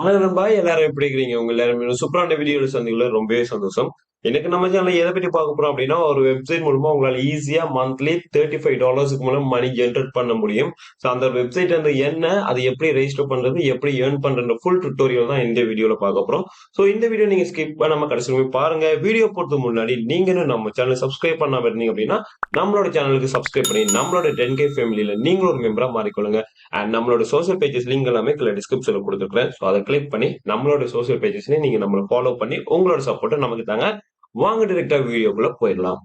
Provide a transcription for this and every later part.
நண்பா எல்லாரும் எப்படி இருக்கிறீங்க? உங்க எல்லாரும் சூப்பரான வீடியோல சந்திக்கல ரொம்பவே சந்தோஷம். எனக்கு நம்ம சேனல்ல எதை பத்தி பார்க்க போறோம் அப்படின்னா, ஒரு வெப்சைட் மூலமா உங்களால ஈஸியா மந்த்லி $35 மூலம் மணி ஜெனரேட் பண்ண முடியும். சோ அந்த வெப்சைட் வந்து என்ன? அது எப்படி ரெஜிஸ்டர் பண்றது? எப்படி ஏர்ன் பண்றது? ஃபுல் டியூட்டோரியல் தான் இந்த வீடியோல பார்க்க போறோம். சோ இந்த வீடியோ நீங்க ஸ்கிப் பண்ணாம கடைசி வரைக்கும் பாருங்க. வீடியோ போறதுக்கு முன்னாடி நீங்களும் நம்ம சேனலை சப்ஸ்கிரைப் பண்ணாம இருந்தீங்க அப்படின்னா, நம்மளோட சேனலுக்கு சப்ஸ்கிரைப் பண்ணி நம்மளோட 10K ஃபேமிலியில நீங்களும் ஒரு மெம்பரா மாறிக்கொள்ளுங்க. அண்ட் நம்மளோட சோசியல் பேஜஸ் லிங்க் எல்லாமே கீழே டிஸ்கிரிப்ஷன்ல கொடுத்துருக்கேன். ஸோ அதை கிளிக் பண்ணி நம்மளோட சோசியல் பேஜஸ்லயும் நீங்க நம்மளை ஃபாலோ பண்ணி உங்களோட சப்போர்ட்டை நமக்கு தாங்க. வாங்க டிரெக்டா வீடியோக்குள்ள போயிடலாம்.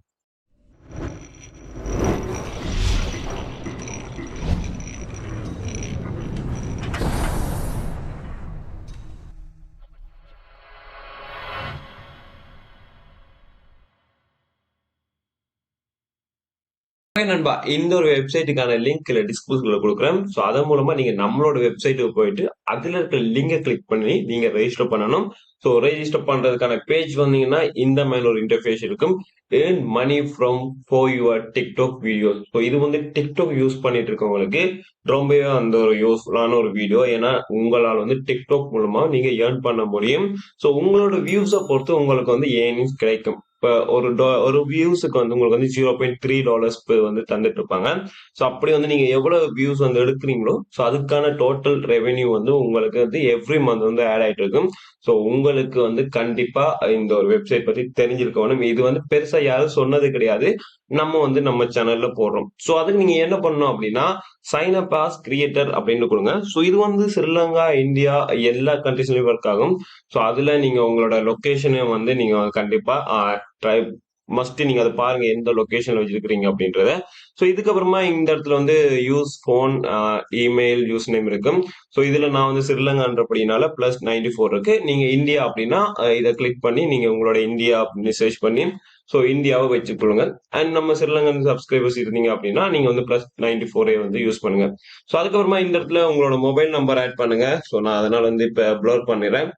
நண்பா இந்த ஒரு வெப்சைட்டுக்கான லிங்க் டிஸ்கிரிப்ஷன்ல கொடுக்குறேன். ஸோ அதன் மூலமா நீங்க நம்மளோட வெப்சைட்டுக்கு போயிட்டு அதுல இருக்க லிங்கை கிளிக் பண்ணி நீங்க ரெஜிஸ்டர் பண்ணணும். ஸோ ரெஜிஸ்டர் பண்றதுக்கான பேஜ் வந்தீங்கன்னா இந்த மாதிரி ஒரு இன்டர்ஃபேஸ் இருக்கும். Earn money from for your TikTok videos. So இது வந்து டிக்டாக் யூஸ் பண்ணிட்டு இருக்கவங்களுக்கு ரொம்பவே அந்த ஒரு யூஸ்ஃபுல்லான ஒரு வீடியோ. ஏன்னா உங்களால் வந்து டிக்டாக் மூலமா நீங்க ஏர்ன் பண்ண முடியும். ஸோ உங்களோட வியூஸை பொறுத்து உங்களுக்கு வந்து ஏர்னிங்ஸ் கிடைக்கும். இப்போ ஒரு வியூஸுக்கு வந்து உங்களுக்கு வந்து $0.3 வந்து தந்துட்டு இருப்பாங்க. ஸோ அப்படி வந்து நீங்க எவ்வளவு வியூஸ் வந்து எடுக்கிறீங்களோ ஸோ அதுக்கான டோட்டல் ரெவென்யூ வந்து உங்களுக்கு வந்து எவ்ரி மந்த் வந்து ஆட் ஆயிட்டு இருக்கும். ஸோ உங்களுக்கு வந்து கண்டிப்பா இந்த ஒரு வெப்சைட் பத்தி தெரிஞ்சிருக்கணும். இது வந்து பெருசா யாரும் சொன்னது கிடையாது. நம்ம வந்து நம்ம சேனல்ல போடுறோம். ஸோ அதுக்கு நீங்க என்ன பண்ணணும் அப்படின்னா சைன் அப் ஆஸ் கிரியேட்டர் அப்படின்னு கொடுங்க. ஸோ இது வந்து ஸ்ரீலங்கா, இந்தியா எல்லா கண்ட்ரிஸ்லயும் ஒர்க் ஆகும். ஸோ அதுல நீங்க உங்களோட லொகேஷனை வந்து நீங்க கண்டிப்பா ட்ரை மஸ்ட் நீங்க அதை பாருங்க எந்த லொகேஷன்ல வச்சிருக்கீங்க அப்படின்றத. ஸோ இதுக்கப்புறமா இந்த இடத்துல வந்து use phone, email, use name இருக்கும். ஸோ இதுல நான் வந்து ஸ்ரீலங்கான்றபடினால +94 இருக்கு. நீங்க இந்தியா அப்படின்னா இதை கிளிக் பண்ணி நீங்க உங்களோட இந்தியா அப்படின்னு சர்ச் பண்ணி ஸோ இந்தியாவை வச்சுக்கொள்ளுங்க. அண்ட் நம்ம ஸ்ரீலங்கன் சப்ஸ்கிரைபர்ஸ் இருந்தீங்க அப்படின்னா நீங்க வந்து +94 வந்து யூஸ் பண்ணுங்க. ஸோ அதுக்கப்புறமா இந்த இடத்துல உங்களோட மொபைல் நம்பர் ஆட் பண்ணுங்க. ஸோ நான் அதனால வந்து இப்ப ப்ளர் பண்ணிடுறேன்.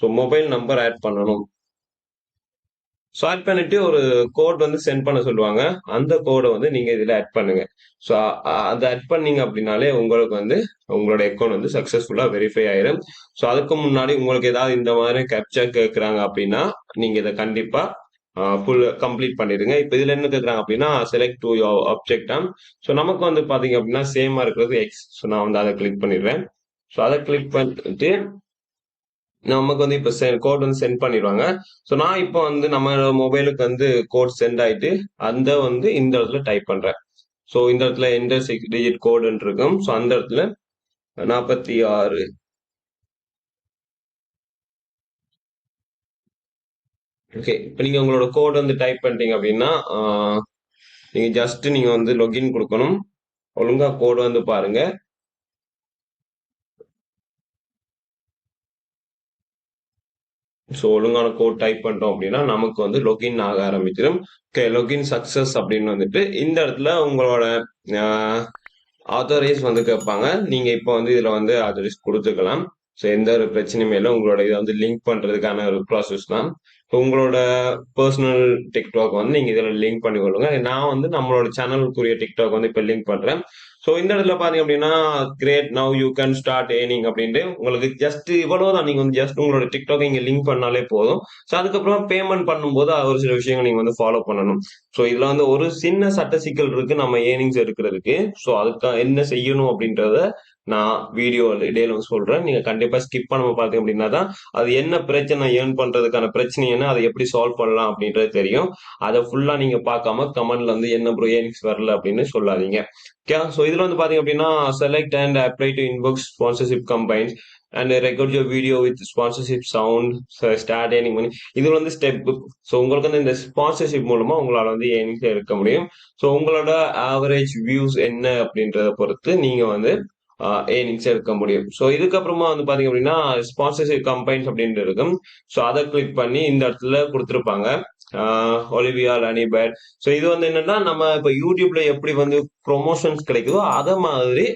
ஸோ மொபைல் நம்பர் ஆட் பண்ணணும். ஸோ ஆட் பண்ணிட்டு ஒரு கோட் வந்து சென்ட் பண்ண சொல்லுவாங்க. அந்த கோடை வந்து நீங்க இதுல ஆட் பண்ணுங்க. ஸோ அதை ஆட் பண்ணீங்க அப்படின்னாலே உங்களுக்கு வந்து உங்களோட அக்கௌண்ட் வந்து சக்சஸ்ஃபுல்லா வெரிஃபை ஆயிரும். ஸோ அதுக்கு முன்னாடி உங்களுக்கு ஏதாவது இந்த மாதிரி கேப்சா கேட்கறாங்க அப்படின்னா நீங்க இதை கண்டிப்பா ஃபுல் கம்ப்ளீட் பண்ணிடுங்க. இப்போ இதுல என்ன கேட்கறாங்க அப்படின்னா செலக்ட் டு ஆப்ஜெக்ட். ஸோ நமக்கு வந்து பாத்தீங்க அப்படின்னா சேமா இருக்கிறது எக்ஸ். ஸோ நான் வந்து அதை கிளிக் பண்ணிடுறேன். ஸோ அதை கிளிக் பண்ணிட்டு நமக்கு வந்து இப்ப கோட் வந்து சென்ட் பண்ணிடுவாங்க. ஸோ நான் இப்போ வந்து நம்ம மொபைலுக்கு வந்து கோட் சென்ட் ஆயிட்டு அந்த வந்து இந்த இடத்துல டைப் பண்றேன். ஸோ இந்த இடத்துல என்டர் 6 டிஜிட் கோடுன்னு இருக்கும். ஸோ அந்த இடத்துல 46. ஓகே, இப்போ நீங்க உங்களோட கோட் வந்து டைப் பண்ணிட்டீங்க அப்படின்னா நீங்க ஜஸ்ட் நீங்க வந்து லொகின் கொடுக்கணும். ஒழுங்கா கோடு வந்து பாருங்க. ஸோ ஒழுங்கான கோட் டைப் பண்ணிட்டோம் அப்படின்னா நமக்கு வந்து லொகின் ஆக ஆரம்பிச்சிடும். ஓகே, லொகின் சக்சஸ் அப்படின்னு வந்துட்டு இந்த இடத்துல உங்களோட ஆத்தரைஸ் வந்து கேட்பாங்க. நீங்க இப்போ வந்து இதுல வந்து ஆத்தரைஸ் கொடுத்துக்கலாம். ஸோ எந்த ஒரு பிரச்சனையுமே இல்லை. உங்களோட இதை வந்து லிங்க் பண்றதுக்கான ஒரு ப்ராசஸ் தான். ஸோ உங்களோட பர்சனல் டிக்டாக் வந்து நீங்க இதுல லிங்க் பண்ணி கொள்ளுங்க. நான் வந்து நம்மளோட சேனலுக்குரிய டிக்டாக் வந்து இப்போ லிங்க் பண்றேன். ஸோ இந்த இடத்துல பாத்தீங்க அப்படின்னா great now you can start earning அப்படின்ட்டு உங்களுக்கு ஜஸ்ட் இவ்வளவுதான். நீங்க வந்து ஜஸ்ட் உங்களோட டிக்டாக் இங்க லிங்க் பண்ணாலே போதும். ஸோ அதுக்கப்புறம் பேமெண்ட் பண்ணும்போது ஒரு சில விஷயங்கள் நீங்க வந்து ஃபாலோ பண்ணணும். ஸோ இதுல வந்து ஒரு சின்ன சட்ட சிக்கல் இருக்கு நம்ம ஏர்னிங்ஸ் எடுக்கிறதுக்கு. ஸோ அதுக்கு என்ன செய்யணும் அப்படின்றத நான் வீடியோ இடையில சொல்றேன். நீங்க கண்டிப்பா ஸ்கிப் பண்ணாம பாத்தீங்க அப்படின்னா தான் அது என்ன பிரச்சனை, ஏர்ன் பண்றதுக்கான பிரச்சனை என்ன, அதை எப்படி சால்வ் பண்ணலாம் அப்படின்றது தெரியும். அதை ஃபுல்லா நீங்க பார்க்காம கமெண்ட்ல வந்து என்ன ப்ரோ ஏர்னிங்ஸ் வரல அப்படின்னு சொல்லாதீங்க. ஓகே, ஸோ இதுல வந்து பாத்தீங்க அப்படின்னா select and apply to inbox sponsorship combines and record your video with sponsorship sound start earning பண்ணி இது வந்து ஸ்டெப். ஸோ உங்களுக்கு வந்து இந்த ஸ்பான்சர்ஷிப் மூலமா உங்களால வந்து ஏர்னிங்ஸ் எடுக்க முடியும். ஸோ உங்களோட ஆவரேஜ் வியூஸ் என்ன அப்படின்றத பொறுத்து நீங்க வந்து ஏர்னிங்ஸ் எடுக்க முடியும். ஸோ இதுக்கப்புறமா வந்து பாத்தீங்க அப்படின்னா ஸ்பான்சர்ஷிப் கம்பைன்ஸ் அப்படின்ட்டு இருக்கும். ஸோ அதை கிளிக் பண்ணி இந்த இடத்துல கொடுத்துருப்பாங்க ஒலிவியா லனிபேட். ஸோ இது வந்து என்னன்னா நம்ம இப்போ யூடியூப்ல எப்படி வந்து ப்ரொமோஷன்ஸ் கிடைக்குதோ அத மாதிரி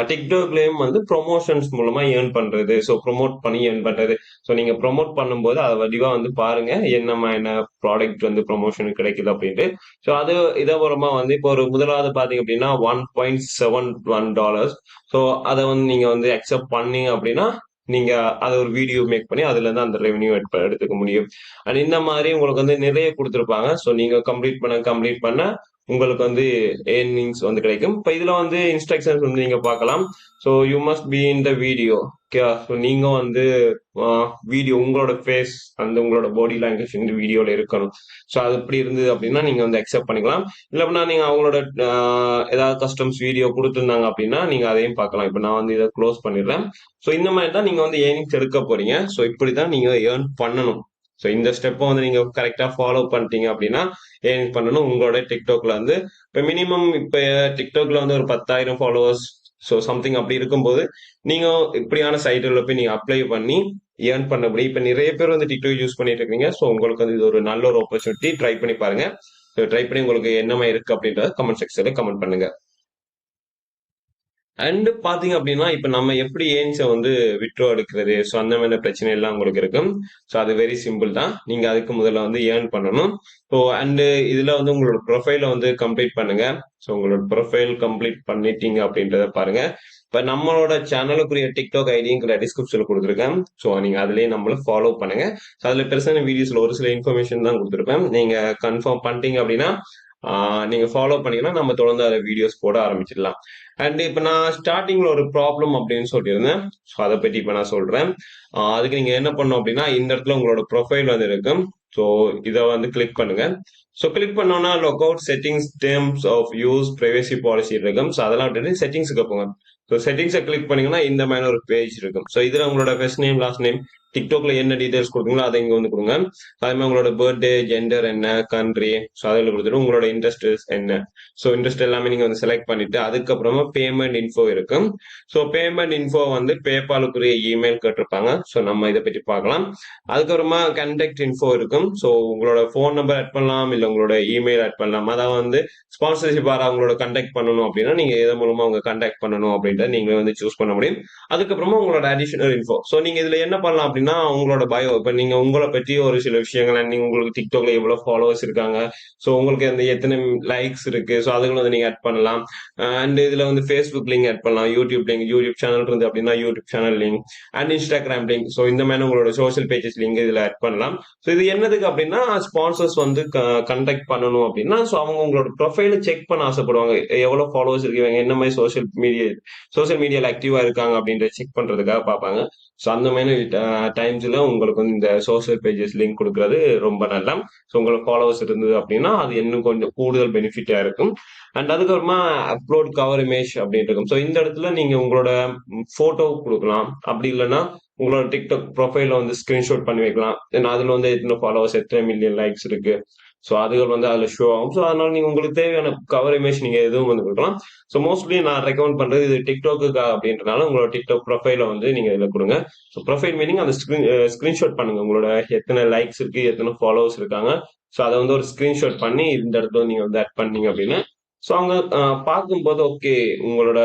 டிக்டாக்லயும் வந்து ப்ரொமோஷன்ஸ் மூலமா ஏர்ன் பண்றது. ஸோ ப்ரொமோட் பண்ணி ஏர்ன் பண்றது. ஸோ நீங்க ப்ரொமோட் பண்ணும்போது அதை வடிவா வந்து பாருங்க என்ன ப்ராடக்ட் வந்து ப்ரொமோஷன் கிடைக்குது அப்படின்ட்டு. ஸோ அது இதை மூலமா வந்து இப்போ ஒரு முதலாவது பாத்தீங்க அப்படின்னா $1.71. ஸோ அதை வந்து நீங்க வந்து அக்செப்ட் பண்ணீங்க அப்படின்னா நீங்க அதை ஒரு வீடியோ மேக் பண்ணி அதுல இருந்து அந்த ரெவென்யூ எடுத்துக்க முடியும். அண்ட் இந்த மாதிரி உங்களுக்கு வந்து நிறைய கொடுத்துருப்பாங்க. ஸோ நீங்க கம்ப்ளீட் பண்ண உங்களுக்கு வந்து ஏர்னிங்ஸ் வந்து கிடைக்கும். இப்போ இதுல வந்து இன்ஸ்ட்ரக்ஷன்ஸ் வந்து நீங்க பார்க்கலாம். So you must be in the video. Okay, so நீங்க வந்து வீடியோ உங்களோட ஃபேஸ் அந்த உங்களோட பாடி லாங்குவேஜ் இந்த வீடியோல இருக்கணும். ஸோ அது எப்படி இருந்தது அப்படின்னா நீங்க வந்து அக்செப்ட் பண்ணிக்கலாம். இல்லை அப்படின்னா நீங்க அவங்களோட ஏதாவது கஸ்டம்ஸ் வீடியோ கொடுத்துருந்தாங்க அப்படின்னா நீங்க அதையும் பார்க்கலாம். இப்போ நான் வந்து இதை க்ளோஸ் பண்ணிடுறேன். ஸோ இந்த மாதிரி தான் நீங்க வந்து ஏர்னிங்ஸ் எடுக்க போறீங்க. ஸோ இப்படிதான் நீங்க ஏர்ன் பண்ணணும். ஸோ இந்த ஸ்டெப்பை வந்து நீங்க கரெக்டா ஃபாலோ பண்ணிட்டீங்க அப்படின்னா ஏர்ன் பண்ணணும். உங்களோட டிக்டாக்ல வந்து இப்போ மினிமம் இப்போ டிக்டாக்ல வந்து ஒரு 10,000 ஃபாலோவர்ஸ் ஸோ சம்திங் அப்படி இருக்கும்போது நீங்க இப்படியான சைட்டில் போய் நீங்க அப்ளை பண்ணி ஏர்ன் பண்ண முடியும். இப்போ நிறைய பேர் வந்து டிக்டாக் யூஸ் பண்ணிட்டு இருக்கீங்க. ஸோ உங்களுக்கு வந்து இது ஒரு நல்ல ஒரு ஆப்பர்ச்சுனிட்டி. ட்ரை பண்ணி பாருங்க. ட்ரை பண்ணி உங்களுக்கு என்னமா இருக்கு அப்படின்றத கமெண்ட் செக்ஷன்ல கமெண்ட் பண்ணுங்க. அண்ட் பாத்தீங்க அப்படின்னா இப்ப நம்ம எப்படி ஏர்ன்ஸை வந்து விட்ரோ எடுக்கிறது, ஸோ அந்த மாதிரி பிரச்சனை எல்லாம் உங்களுக்கு இருக்கும். ஸோ அது வெரி சிம்பிள் தான். நீங்க அதுக்கு முதல்ல வந்து ஏர்ன் பண்ணணும். ஸோ அண்ட் இதுல வந்து உங்களோட ப்ரொஃபைலை வந்து கம்ப்ளீட் பண்ணுங்க. ஸோ உங்களோட ப்ரொஃபைல் கம்ப்ளீட் பண்ணிட்டீங்க அப்படின்றத பாருங்க. இப்ப நம்மளோட சேனலுக்குரிய டிக்டாக் ஐடிங்கிற டிஸ்கிரிப்ஷன்ல கொடுத்துருக்கேன். ஸோ நீங்க அதுலயே நம்மள ஃபாலோ பண்ணுங்க. ஸோ அதுல பெருசான வீடியோஸ்ல ஒரு சில இன்ஃபர்மேஷன் தான் கொடுத்துருப்பேன். நீங்க கன்ஃபார்ம் பண்ணிட்டீங்க அப்படின்னா நீங்க ஃபாலோ பண்ணீங்கன்னா நம்ம தொடர்ந்து அதை வீடியோஸ் போட ஆரம்பிச்சிடலாம். அண்ட் இப்ப நான் ஸ்டார்டிங்ல ஒரு ப்ராப்ளம் அப்படின்னு சொல்லியிருந்தேன். ஸோ அதை பத்தி இப்ப நான் சொல்றேன். அதுக்கு நீங்க என்ன பண்ணணும் அப்படின்னா இந்த இடத்துல உங்களோட ப்ரொஃபைல் வந்து இருக்கும். ஸோ இதை வந்து கிளிக் பண்ணுங்க. ஸோ கிளிக் பண்ணோம்னா log out settings terms of use privacy policy இருக்கும். ஸோ அதெல்லாம் விட்டுட்டு செட்டிங்ஸுக்கு போங்க. ஸோ செட்டிங்ஸை கிளிக் பண்ணீங்கன்னா இந்த மாதிரி ஒரு பேஜ் இருக்கும். ஸோ இதுல உங்களோட ஃபர்ஸ்ட் நேம் லாஸ்ட் நேம் டிக்டாக்ல என்ன டீடைல்ஸ் கொடுக்குங்களோ அதை இங்க வந்து கொடுங்க. அதே மாதிரி உங்களோட பர்த்டே ஜெண்டர் என்ன கண்ட்ரி ஸோ அதில் கொடுத்துட்டு உங்களோட இன்ட்ரெஸ்ட் என்ன ஸோ இன்ட்ரெஸ்ட் எல்லாமே நீங்க வந்து செலக்ட் பண்ணிட்டு அதுக்கப்புறமா பேமெண்ட் இன்ஃபோ இருக்கும். ஸோ பேமெண்ட் இன்ஃபோ வந்து பேபாலுக்குரிய இமெயில் கேட்டிருப்பாங்க. ஸோ நம்ம இதை பற்றி பார்க்கலாம். அதுக்கப்புறமா கண்டக்ட் இன்ஃபோ இருக்கும். ஸோ உங்களோட ஃபோன் நம்பர் ஆட் பண்ணலாம், இல்லை உங்களோட இமெயில் ஆட் பண்ணலாம். அதாவது வந்து ஸ்பான்சர்ஷிப் ஆற அவங்களோட கண்டக்ட் பண்ணணும் அப்படின்னா நீங்க எது மூலமா அவங்க கண்டக்ட் பண்ணணும் அப்படின்றத நீங்க வந்து சூஸ் பண்ண முடியும். அதுக்கப்புறமா உங்களோட அடிஷனல் இன்ஃபோ. ஸோ நீங்க இதுல என்ன பண்ணலாம் அப்படின்னா உங்களோட பயோ இப்ப நீங்க உங்களை பற்றி ஒரு சில விஷயங்கள் நீங்க உங்களுக்கு டிக்டாக்ல எவ்வளவு ஃபாலோவர்ஸ் இருக்காங்க, ஸோ உங்களுக்கு அந்த எத்தனை லைக்ஸ் இருக்கு, ஸோ அதுகளை வந்து நீங்க ஆட் பண்ணலாம். அண்ட் இதுல வந்து ஃபேஸ்புக் லிங்க் ஆட் பண்ணலாம், யூடியூப் லிங்க், யூடியூப் சேனல் இருந்து அப்படின்னா YouTube channel link and Instagram link. So இந்த மாதிரி உங்களோட சோஷியல் பேஜஸ் லிங்க் இதுல ஆட் பண்ணலாம். ஸோ இது என்னதுக்கு அப்படின்னா ஸ்பான்சர்ஸ் வந்து கண்டக்ட் பண்ணணும் அப்படின்னா ஸோ அவங்க உங்களோட ப்ரொஃபைல செக் பண்ண ஆசைப்படுவாங்க. எவ்வளவு ஃபாலோவர்ஸ் இருக்காங்க, என்ன மாதிரி சோஷியல் மீடியால ஆக்டிவா இருக்காங்க அப்படின்ற செக் பண்றதுக்காக பார்ப்பாங்க. ஸோ அந்த மாதிரி டைம்ஸ்ல உங்களுக்கு வந்து இந்த சோஷியல் பேஜஸ் லிங்க் கொடுக்கறது ரொம்ப நல்லா. ஸோ உங்களுக்கு ஃபாலோவர்ஸ் இருந்தது அப்படின்னா அது இன்னும் கொஞ்சம் கூடுதல் பெனிஃபிட்டா இருக்கும். அண்ட் அதுக்கப்புறமா அப்லோட் கவர் இமேஜ் அப்படின்னு இருக்கும். ஸோ இந்த இடத்துல நீங்க உங்களோட போட்டோ கொடுக்கலாம். அப்படி இல்லைன்னா உங்களோட டிக்டாக் ப்ரொஃபைல வந்து ஸ்கிரீன்ஷாட் பண்ணி வைக்கலாம். அதுல வந்து எத்தனை ஃபாலோவர்ஸ் எத்தனை மில்லியன் லைக்ஸ் இருக்கு ஸோ அதுகள் வந்து அதில் ஷோ ஆகும். ஸோ அதனால நீங்க உங்களுக்கு தேவையான கவர் இமேஜ் நீங்க எதுவும் வந்து கொடுக்கலாம். ஸோ மோஸ்ட்லி நான் ரெக்கமெண்ட் பண்றது இது டிக்டாக்கு அப்படின்றனால உங்களோட டிக்டாக் ப்ரொஃபைல வந்து நீங்க இதில் கொடுங்க. ஸோ ப்ரொஃபைல் மீனிங் அந்த ஸ்கிரீன்ஷாட் பண்ணுங்க. உங்களோட எத்தனை லைக்ஸ் இருக்கு, எத்தனை ஃபாலோவர்ஸ் இருக்காங்க, ஸோ அதை வந்து ஒரு ஸ்கிரீன்ஷாட் பண்ணி இந்த இடத்துல நீங்க வந்து ஆட் பண்ணீங்க அப்படின்னு ஸோ அவங்க பார்க்கும்போது ஓகே உங்களோட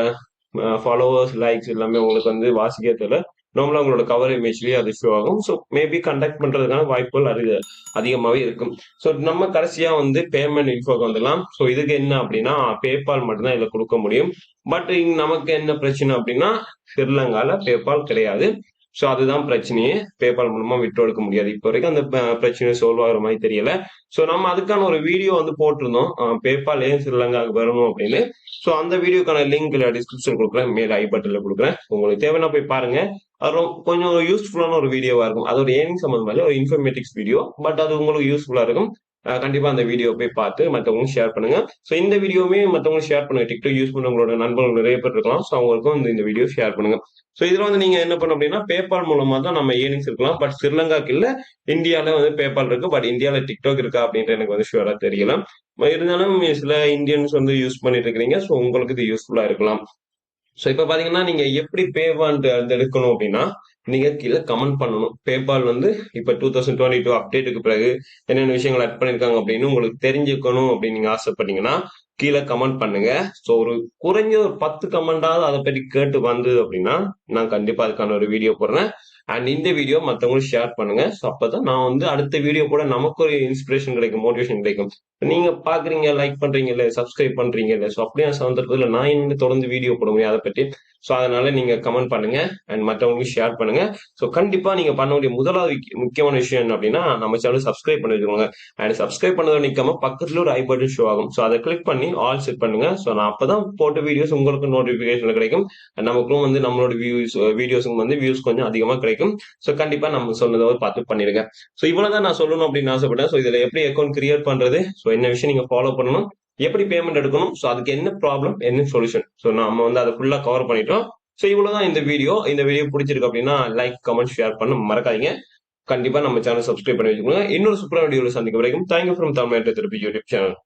ஃபாலோவர்ஸ் லைக்ஸ் எல்லாமே உங்களுக்கு வந்து வாசிக்க தெரியல, நார்மலா உங்களோட கவர் இமேஜ்லயே அது ஷோ ஆகும். ஸோ மேபி கண்டக்ட் பண்றதுக்கான வாய்ப்புகள் அதிகமாகவே இருக்கும். ஸோ நம்ம கடைசியா வந்து பேமெண்ட் இன்ஃபோக்கு வந்துடலாம். ஸோ இதுக்கு என்ன அப்படின்னா பேபால் மட்டும்தான் இதுல கொடுக்க முடியும். பட் நமக்கு என்ன பிரச்சனை அப்படின்னா ஸ்ரீலங்கால பேபால் கிடையாது. ஸோ அதுதான் பிரச்சனையே. பேபால் மூலமா விட்டு எடுக்க முடியாது. இப்போ வரைக்கும் அந்த பிரச்சனை சால்வ் ஆகிற மாதிரி தெரியல. ஸோ நம்ம அதுக்கான ஒரு வீடியோ வந்து போட்டிருந்தோம், பேபால் ஏன் ஸ்ரீலங்காவுக்கு வரணும் அப்படின்னு. ஸோ அந்த வீடியோக்கான லிங்க் டிஸ்கிரிப்ஷன் கொடுக்குறேன், மேல ஐ பட்டன்ல கொடுக்குறேன். உங்களுக்கு தேவைன்னா போய் பாருங்க. அது கொஞ்சம் யூஸ்ஃபுல்லான ஒரு வீடியோவா இருக்கும். அது ஒரு ஏர்னிங் சம்பந்தமா ஒரு இன்ஃபர்மேட்டிக்ஸ் வீடியோ, பட் அது உங்களுக்கு யூஸ்ஃபுல்லா இருக்கும். கண்டிப்பா அந்த வீடியோ போய் பார்த்து மற்றவங்களும் ஷேர் பண்ணுங்க. ஸோ இந்த வீடியோவுமே மற்றவங்களும் ஷேர் பண்ணுங்க. டிக்டாக் யூஸ் பண்ண உங்களோட நண்பர்கள் நிறைய பேர் இருக்கலாம். ஸோ அவங்களுக்கும் இந்த வீடியோ ஷேர் பண்ணுங்க. ஸோ இதுல வந்து நீங்க என்ன பண்ணணும் அப்படின்னா பேபால் மூலமா தான் நம்ம ஏர்னிங்ஸ் இருக்கலாம். பட் ஸ்ரீலங்காக்கு இல்ல, இந்தியால வந்து பேபால் இருக்கு. பட் இந்தியால டிக்டாக் இருக்கா அப்படின்ற எனக்கு வந்து ஷுவரா தெரியல. இருந்தாலும் சில இந்தியன்ஸ் வந்து யூஸ் பண்ணிட்டு இருக்கிறீங்க. ஸோ உங்களுக்கு இது யூஸ்ஃபுல்லா இருக்கலாம். ஸோ இப்ப பாத்தீங்கன்னா நீங்க எப்படி பேபால் எடுக்கணும் அப்படின்னா நீங்க கீழே கமெண்ட் பண்ணணும். பேபால் வந்து இப்ப 2022 அப்டேட்டுக்கு பிறகு என்னென்ன விஷயங்கள் ஆட் பண்ணிருக்காங்க அப்படின்னு உங்களுக்கு தெரிஞ்சுக்கணும் அப்படின்னு நீங்க ஆசைப்பட்டீங்கன்னா கீழே கமெண்ட் பண்ணுங்க. ஸோ ஒரு குறைஞ்ச ஒரு 10 கமெண்டாவது அதை பற்றி கேட்டு வந்தது அப்படின்னா நான் கண்டிப்பா அதுக்கான ஒரு வீடியோ போடுறேன். அண்ட் இந்த வீடியோ மத்தவங்களுக்கு ஷேர் பண்ணுங்க. ஸோ அப்பதான் நான் வந்து அடுத்த வீடியோ கூட நமக்கு ஒரு இன்ஸ்பிரேஷன் கிடைக்கும், மோட்டிவேஷன் கிடைக்கும். நீங்க பாக்குறீங்க, லைக் பண்றீங்க இல்ல, சப்ஸ்கிரைப் பண்றீங்க இல்ல, ஸோ அப்படியே சந்தர்ப்பத்தில் நான் இன்னும் தொடர்ந்து வீடியோ போட முடியும் அதை பற்றி. ஸோ அதனால நீங்க கமெண்ட் பண்ணுங்க அண்ட் மற்றவங்களுக்கு ஷேர் பண்ணுங்க. ஸோ கண்டிப்பா நீங்க பண்ண வேண்டிய முதலாவது முக்கியமான விஷயம் என்ன அப்படின்னா, நம்ம சேனல் சப்ஸ்கிரைப் பண்ணி வச்சுக்கோங்க. அண்ட் சப்ஸ்கிரைப் பண்ணதை நிக்காம பக்கத்துல ஒரு ஐ பட்டன் ஷோ ஆகும். ஸோ அதை கிளிக் பண்ணி ஆல் செட் பண்ணுங்க. ஸோ நான் அப்பதான் போட்ட வீடியோஸ் உங்களுக்கு நோட்டிபிகேஷன் கிடைக்கும். நமக்கும் வந்து நம்மளோட வீடியோஸுக்கு வந்து வியூஸ் கொஞ்சம் அதிகமா கிடைக்கும். ஸோ கண்டிப்பா நம்ம சொன்னதை பார்த்து பண்ணிடுங்க. ஸோ இவ்வளவுதான் நான் சொல்லணும் அப்படின்னு ஆசைப்பட்டேன். ஸோ இதுல எப்படி அக்கௌண்ட் கிரியேட் பண்றது, ஸோ என்ன விஷயம் நீங்க ஃபாலோ பண்ணணும், எப்படி பேமெண்ட் எடுக்கணும், ஸோ அதுக்கு என்ன ப்ராப்ளம், என்ன சொல்யூஷன், ஸோ நம்ம வந்து அதை ஃபுல்லா கவர் பண்ணிட்டோம். ஸோ இவ்வளவுதான் இந்த வீடியோ. இந்த வீடியோ பிடிச்சிருக்கு அப்படின்னா லைக், கமெண்ட், ஷேர் பண்ண மறக்காதீங்க. கண்டிப்பா நம்ம சேனல் சப்ஸ்கிரைப் பண்ணி வச்சுக்கோங்க. இன்னொரு சூப்பரான வீடியோல சந்திக்கும் வரைக்கும் தேங்க்யூ ஃப்ரம் தமிழ் திருப்பி யூடியூப் சேனல்.